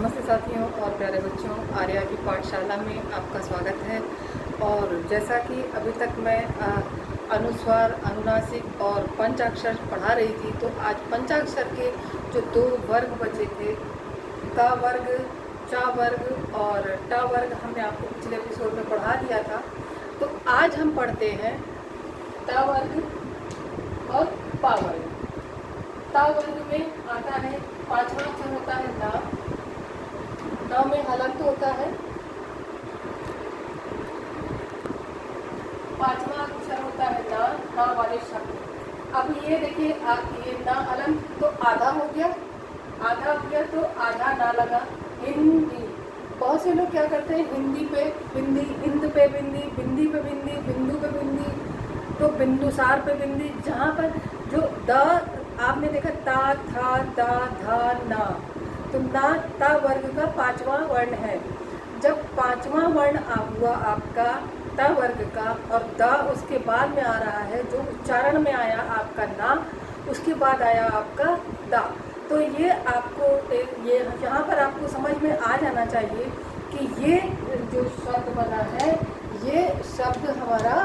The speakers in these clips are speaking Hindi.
नमस्ते साथियों और प्यारे बच्चों, आर्या की पाठशाला में आपका स्वागत है। और जैसा कि अभी तक मैं अनुस्वार, अनुनासिक और पंचाक्षर पढ़ा रही थी, तो आज पंचाक्षर के जो दो वर्ग बचे थे, का वर्ग, चा वर्ग और टा वर्ग, हमने आपको पिछले एपिसोड में पढ़ा दिया था। तो आज हम पढ़ते हैं ता वर्ग और पा वर्ग। ता वर्ग में आता है, पांचवा अक्षर होता है ना। ना में हलंत होता है। पांचवा अक्षर होता है ना, ना वाले शब्द। अब ये देखिए, ये ना हलंत तो आधा हो गया, आधा हो गया तो आधा ना लगा। हिंदी, बहुत से लोग क्या करते हैं, हिंदी पे बिंदी, हिंद पे बिंदी, बिंदी पे बिंदी, बिंदु पे बिंदी, तो बिंदुसार पे बिंदी। जहाँ पर जो द आपने देखा, ता, था, दा, धा, ना, तो ना ता वर्ग का पांचवा वर्ण है। जब पांचवा वर्ण हुआ आपका ता वर्ग का और दा उसके बाद में आ रहा है, जो उच्चारण में आया आपका ना, उसके बाद आया आपका दा। तो ये आपको ये यहाँ पर आपको समझ में आ जाना चाहिए कि ये जो शब्द बना है, ये शब्द हमारा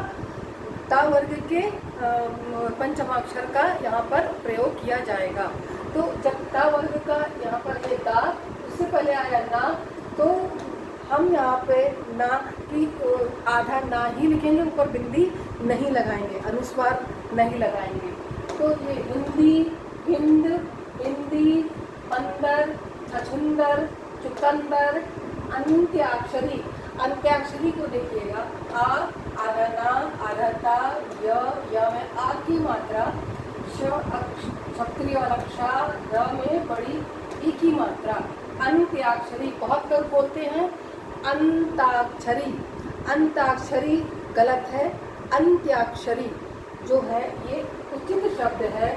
ता वर्ग के पंचमाक्षर का यहाँ पर प्रयोग किया जाएगा। तो जब ता वर्ग का यहाँ पर ये ता, उससे पहले आया ना, तो हम यहाँ पे ना की आधा ना ही लिखेंगे, ऊपर बिंदी नहीं लगाएंगे, अनुस्वार नहीं लगाएंगे। तो ये हिंदी, हिंद, हिंदी, अंदर, छछुंदर, चुकंदर, अंत्याक्षरी। अंत्याक्षरी को देखिएगा, आ, आधा ना, आधा ता, य में आ की मात्रा, क्षत्रिय रक्षा, र में बड़ी ई की मात्रा। अंत्याक्षरी, बहुत लोग बोलते हैं अंताक्षरी, अंताक्षरी गलत है। अंत्याक्षरी जो है ये उचित शब्द है।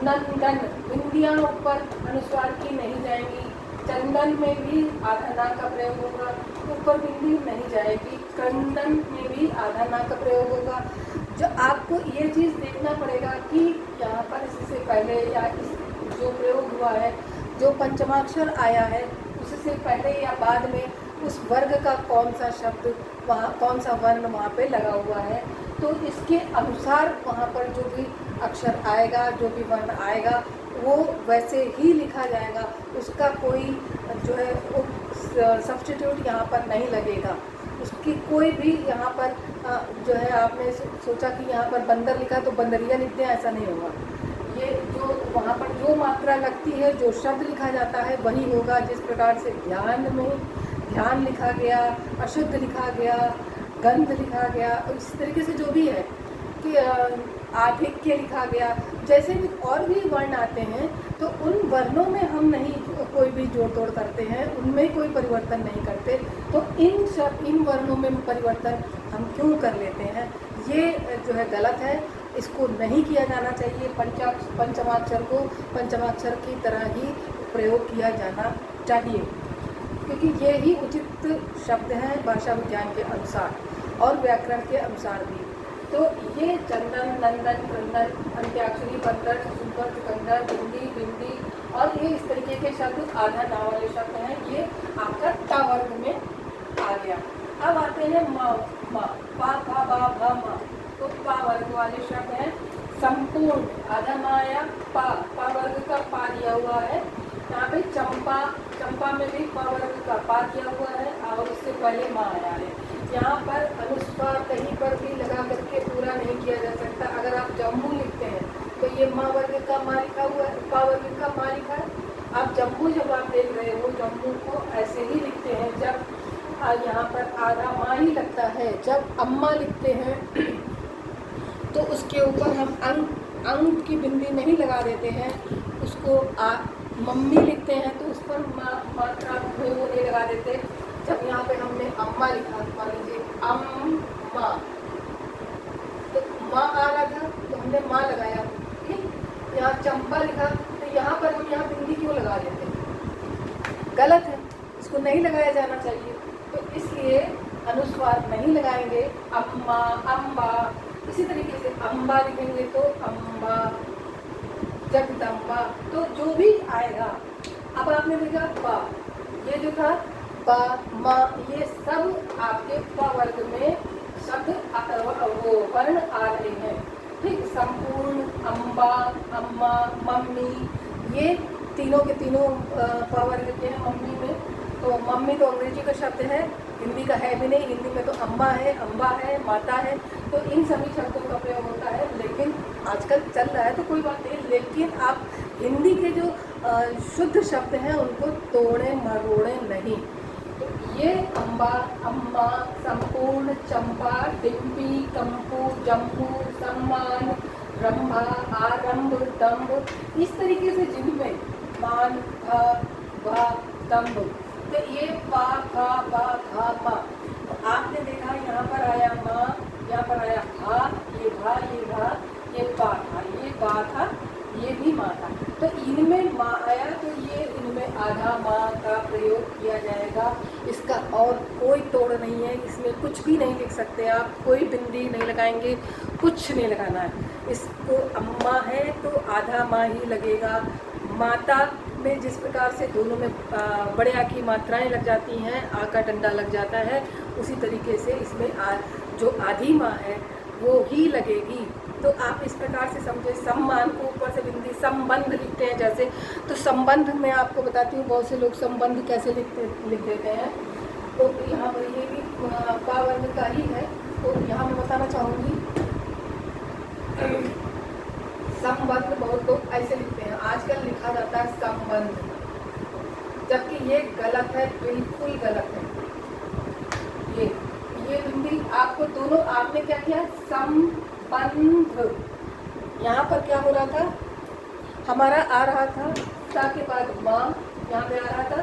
नंदन, बिंदियां ऊपर अनुस्वार की नहीं जाएंगी। चंदन में भी आधा ना का प्रयोग होगा, ऊपर बिंदी नहीं जाएगी। क्रंदन में भी आधा ना का प्रयोग होगा। जो आपको ये चीज़ देखना पड़ेगा कि यहाँ पर इससे पहले या इस जो प्रयोग हुआ है, जो पंचमाक्षर आया है, उससे पहले या बाद में उस वर्ग का कौन सा शब्द वहाँ, कौन सा वर्ण वहाँ पे लगा हुआ है, तो इसके अनुसार वहाँ पर जो भी अक्षर आएगा, जो भी वर्ण आएगा, वो वैसे ही लिखा जाएगा। उसका कोई जो है सब्स्टिट्यूट यहाँ पर नहीं लगेगा। उसकी कोई भी यहाँ पर जो है, आपने सोचा कि यहाँ पर बंदर लिखा तो बंदरिया लिख दें, ऐसा नहीं होगा। ये जो वहाँ पर जो मात्रा लगती है, जो शब्द लिखा जाता है, वही होगा। जिस प्रकार से ध्यान में ध्यान लिखा गया, अशुद्ध लिखा गया, गंध लिखा गया, इस तरीके से जो भी है कि आधिक्य लिखा गया, जैसे भी और भी वर्ण आते हैं, तो उन वर्णों में हम नहीं कोई भी जोड़ तोड़ करते हैं, उनमें कोई परिवर्तन नहीं करते। तो इन वर्णों में परिवर्तन हम क्यों कर लेते हैं, ये जो है गलत है। इसको नहीं किया जाना चाहिए। पंचमाक्षर को पंचमाक्षर की तरह ही प्रयोग किया जाना चाहिए, क्योंकि ये ही उचित शब्द हैं भाषा विज्ञान के अनुसार और व्याकरण के अनुसार भी। तो ये चंदन, नंदन, क्रंदन, अंत्याक्षरी, बंदर, छछूंदर, चुकंदर, बिंदी, बिंदी और ये इस तरीके के शब्द आधा ना वाले शब्द हैं। ये आपका ता वर्ग में आ गया। अब आते हैं मा, मा, पा, भा, बा, भा, मा। तो पा वर्ग वाले शब्द हैं। संपूर्ण, आधा मा आया, पा वर्ग का पा दिया हुआ है। यहाँ पे चंपा, चंपा में भी पा वर्ग का पा दिया हुआ है और उससे पहले माँ आया है। यहाँ पर अनुस्वार कहीं पर भी लगा करके पूरा नहीं किया जा सकता। अगर आप जम्मू लिखते हैं तो ये माँ वर्ग का माँ लिखा हुआ है, पा वर्ग का माँ लिखा है। आप जम्मू जब आप देख रहे हो, जम्मू को ऐसे ही लिखते हैं जब यहाँ पर आधा माँ ही लगता है। जब अम्मा लिखते हैं तो उसके ऊपर हम अंग की बिंदी नहीं लगा देते हैं, उसको मम्मी लिखते हैं तो उस पर मात्रा नहीं लगा देते। जब यहाँ पे हमने अम्मा लिखा, मान लीजिए अम्मा, तो माँ आ रहा था तो हमने माँ लगाया, ठीक। यहाँ चंपा लिखा तो यहाँ पर हम यहाँ बिंदी क्यों लगा देते हैं, गलत है, इसको नहीं लगाया जाना चाहिए। तो इसलिए अनुस्वार नहीं लगाएंगे। अम्मा, अम्बा, इसी तरीके से अम्बा लिखेंगे तो अम्बा, जगदम्बा, तो जो भी आएगा। अब आपने देखा पा, ये जो था प म, ये सब आपके प वर्ग में शब्द वो वर्ण आ रहे हैं। ठीक, संपूर्ण, अम्बा, अम्मा, मम्मी, ये तीनों के तीनों प वर्ग के हैं। मम्मी में तो मम्मी तो अंग्रेजी का शब्द है, हिंदी का है भी नहीं। हिंदी में तो अम्मा है, अम्बा है, माता है, तो इन सभी शब्दों का प्रयोग होता है। लेकिन आजकल चल रहा है तो कोई बात नहीं, लेकिन आप हिंदी के जो शुद्ध शब्द हैं उनको तोड़े मरोड़े नहीं। तो ये अम्बा, अम्मा, संपूर्ण, चंपा, डिम्पी, कंपू, जम्मू, सम्मान, रंभा, आरंभ, दम्भ, इस तरीके से जिनमें मान, भ, भ, दम्भ, तो ये पा, खा, बा, खा, मा। तो आपने देखा यहाँ पर आया माँ, यहाँ पर आया भा, ये भा, ये भा, ये पा था, ये बा था, ये भी माँ था। तो इनमें माँ आया तो ये इनमें आधा माँ का प्रयोग किया जाएगा। इसका और कोई तोड़ नहीं है, इसमें कुछ भी नहीं लिख सकते आप, कोई बिंदी नहीं लगाएंगे, कुछ नहीं लगाना है। इसको अम्मा है तो आधा माँ ही लगेगा। माता में जिस प्रकार से दोनों में बड़े आ की मात्राएं लग जाती हैं, आ का डंडा लग जाता है, उसी तरीके से इसमें जो आधी माँ है वो ही लगेगी। तो आप इस प्रकार से समझे। सम्मान को ऊपर से बिंदी, संबंध लिखते हैं जैसे, तो संबंध में आपको बताती हूँ, बहुत से लोग संबंध कैसे लिख देते हैं। तो यहाँ पर ये भी पा वर्ग का ही है, तो यहाँ मैं बताना चाहूँगी संबंध बहुत लोग ऐसे लिखते हैं, आजकल लिखा जाता है संबंध, जबकि ये गलत है, बिल्कुल गलत है। ये बिंदी आपको दोनों, आपने क्या किया, संबंध, यहाँ पर क्या हो रहा था, हमारा आ रहा था ता के बाद माँ, यहाँ पे आ रहा था,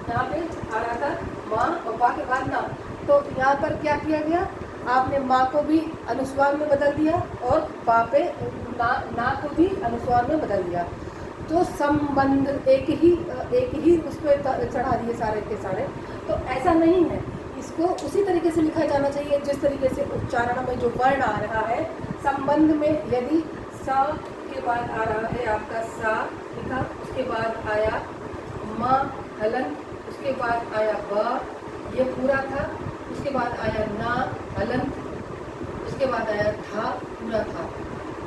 यहाँ पे आ रहा था माँ और पा के बाद ना। तो यहाँ पर क्या किया गया, आपने माँ को भी अनुस्वार में बदल दिया और पा पे ना को भी अनुस्वार में बदल दिया। तो संबंध एक ही उस पर चढ़ा दिए सारे के सारे। तो ऐसा नहीं है, इसको उसी तरीके से लिखा जाना चाहिए जिस तरीके से उच्चारण में जो वर्ण आ रहा है। संबंध में यदि सा के बाद आ रहा है आपका सा लिखा, उसके बाद आया म हलन, उसके बाद आया ब, ये पूरा था, उसके बाद आया ना हलन, उसके बाद आया था, पूरा था।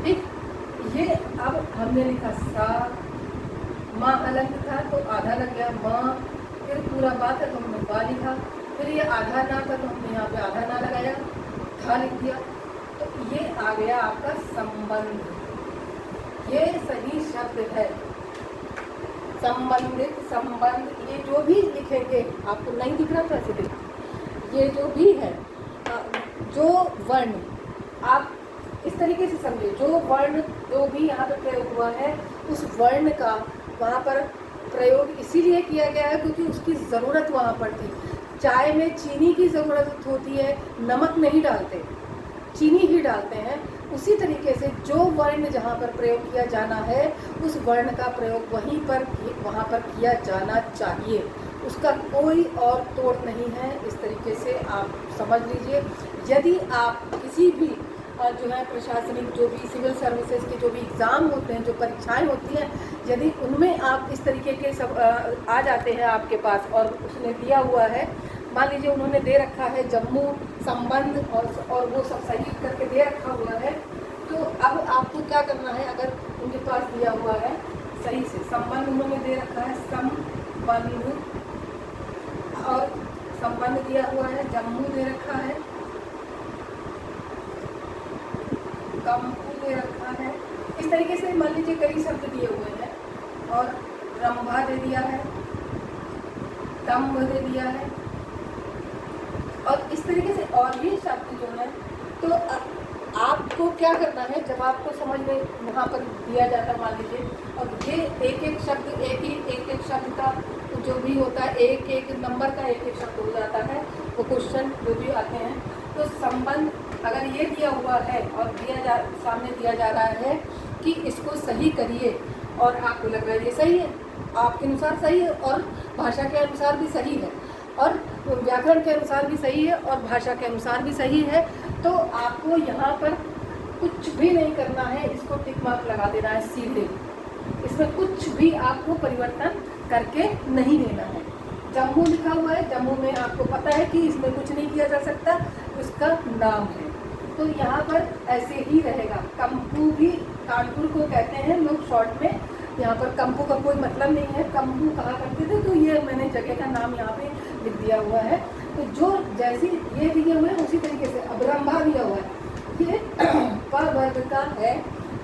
ठीक, ये अब हमने लिखा सा, माँ हलन था तो आधा लग गया माँ, फिर पूरा बात है तो हमने बा लिखा, फिर ये आधा ना था तो हमने यहाँ पे आधा ना लगाया, था लिख दिया। तो ये आ गया आपका संबंध, ये सही शब्द है। संबंधित, संबंध, ये जो भी लिखेंगे, आपको नहीं दिख रहा था ऐसे देखिए, ये जो भी है, जो वर्ण आप इस तरीके से समझे, जो वर्ण जो भी यहाँ पर प्रयोग हुआ है, उस वर्ण का वहाँ पर प्रयोग इसीलिए किया गया है क्योंकि उसकी ज़रूरत वहाँ पर थी। चाय में चीनी की ज़रूरत होती है, नमक नहीं डालते, चीनी ही डालते हैं। उसी तरीके से जो वर्ण जहाँ पर प्रयोग किया जाना है, उस वर्ण का प्रयोग वहाँ पर किया जाना चाहिए, उसका कोई और तोड़ नहीं है। इस तरीके से आप समझ लीजिए। यदि आप किसी भी जो है प्रशासनिक, जो भी सिविल सर्विसेज के जो भी एग्ज़ाम होते हैं, जो परीक्षाएं होती हैं, यदि उनमें आप इस तरीके के सब आ जाते हैं आपके पास और उसने दिया हुआ है, मान लीजिए उन्होंने दे रखा है जम्मू, संबंध और वो सब सही करके दे रखा हुआ है, तो अब आपको क्या करना है, अगर उनके पास दिया हुआ है सही से, संबंध उन्होंने दे रखा है संबंध, और संबंध दिया हुआ है, जम्मू दे रखा है, कंपू दे रखा है, इस तरीके से मान लीजिए कई शब्द दिए हुए हैं, और रंभा दे दिया है, दम्भ दे दिया है, और इस तरीके से और भी शब्द जो है। तो आपको क्या करना है, जब आपको समझ में वहाँ पर दिया जाता है मान लीजिए, और ये एक एक शब्द एक शब्द का जो भी होता है, एक एक नंबर का एक एक शब्द हो जाता है, वो क्वेश्चन जो भी आते हैं। तो संबंध अगर ये दिया हुआ है और सामने दिया जा रहा है कि इसको सही करिए, और आपको लग रहा है ये सही है, आपके अनुसार सही है, और भाषा के अनुसार भी सही है, और व्याकरण के अनुसार भी सही है, और भाषा के अनुसार भी सही है, तो आपको यहाँ पर कुछ भी नहीं करना है, इसको टिक मार्क लगा देना है सीधे। इसमें कुछ भी आपको परिवर्तन करके नहीं देना है। जम्मू लिखा हुआ है, जम्मू में आपको पता है कि इसमें कुछ नहीं किया जा सकता, उसका नाम है। तो यहाँ पर ऐसे ही रहेगा। कंपू भी कानपुर को कहते हैं लोग शॉर्ट में, यहाँ पर कंपू का कोई मतलब नहीं है, कंपू कहा करते थे, तो ये मैंने जगह का नाम यहाँ पे लिख दिया हुआ है। तो जो जैसी ये दिए हुए हैं उसी तरीके से अब रंभा दिया हुआ है, ये प वर्ग का है,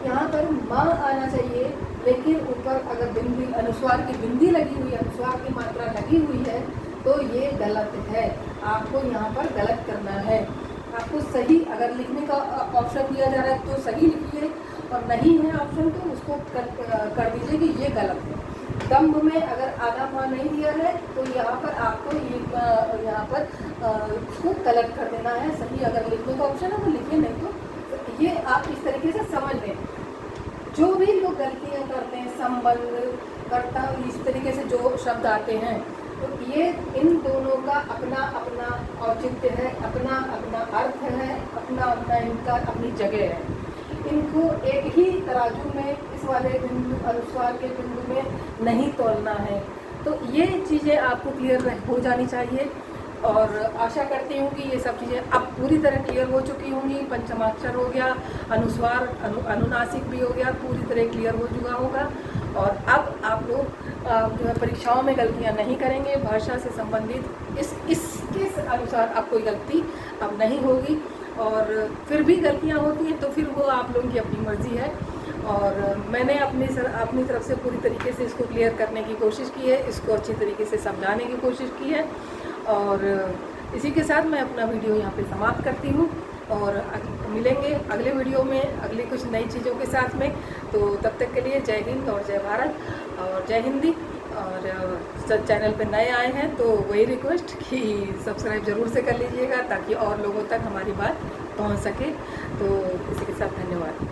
यहाँ पर माँ आना चाहिए, लेकिन ऊपर अगर बिंदी अनुस्वार की बिंदी लगी हुई है, अनुस्वार की मात्रा लगी हुई है, तो ये गलत है। आपको यहाँ पर गलत करना है। आपको सही अगर लिखने का ऑप्शन दिया जा रहा है तो सही लिखिए, और नहीं है ऑप्शन तो उसको कर दीजिए कि ये गलत है। दम्भ में अगर आधा माँ नहीं दिया है तो यहाँ पर आपको ये यहाँ पर इसको गलत कर देना है। सही अगर लिखने का ऑप्शन है तो लिखिए, नहीं तो ये आप इस तरीके से समझ लें। जो भी लोग गलतियाँ करते हैं, संबंध कर्ता, इस तरीके से जो शब्द आते हैं, तो ये इन दोनों का अपना अपना औचित्य है, अपना अपना अर्थ है, अपना अपना इनका अपनी जगह है। इनको एक ही तराजू में इस वाले बिंदु अनुस्वार के बिंदु में नहीं तोलना है। तो ये चीज़ें आपको क्लियर हो जानी चाहिए, और आशा करती हूँ कि ये सब चीज़ें अब पूरी तरह क्लियर हो चुकी होंगी। पंचमाक्षर हो गया, अनुस्वार अनुनासिक भी हो गया, पूरी तरह क्लियर हो चुका होगा। और अब आप लोग जो है परीक्षाओं में गलतियाँ नहीं करेंगे। भाषा से संबंधित इसके अनुसार अब कोई गलती अब नहीं होगी, और फिर भी गलतियाँ होती हैं तो फिर वो आप लोगों की अपनी मर्ज़ी है। और मैंने अपनी तरफ से पूरी तरीके से इसको क्लियर करने की कोशिश की है, इसको अच्छी तरीके से समझाने की कोशिश की है। और इसी के साथ मैं अपना वीडियो यहाँ पे समाप्त करती हूँ, और मिलेंगे अगले वीडियो में अगली कुछ नई चीज़ों के साथ में। तो तब तक के लिए जय हिंद और जय भारत और जय हिंदी। और चैनल पे नए आए हैं तो वही रिक्वेस्ट कि सब्सक्राइब ज़रूर से कर लीजिएगा, ताकि और लोगों तक हमारी बात पहुंच सके। तो इसी के साथ धन्यवाद।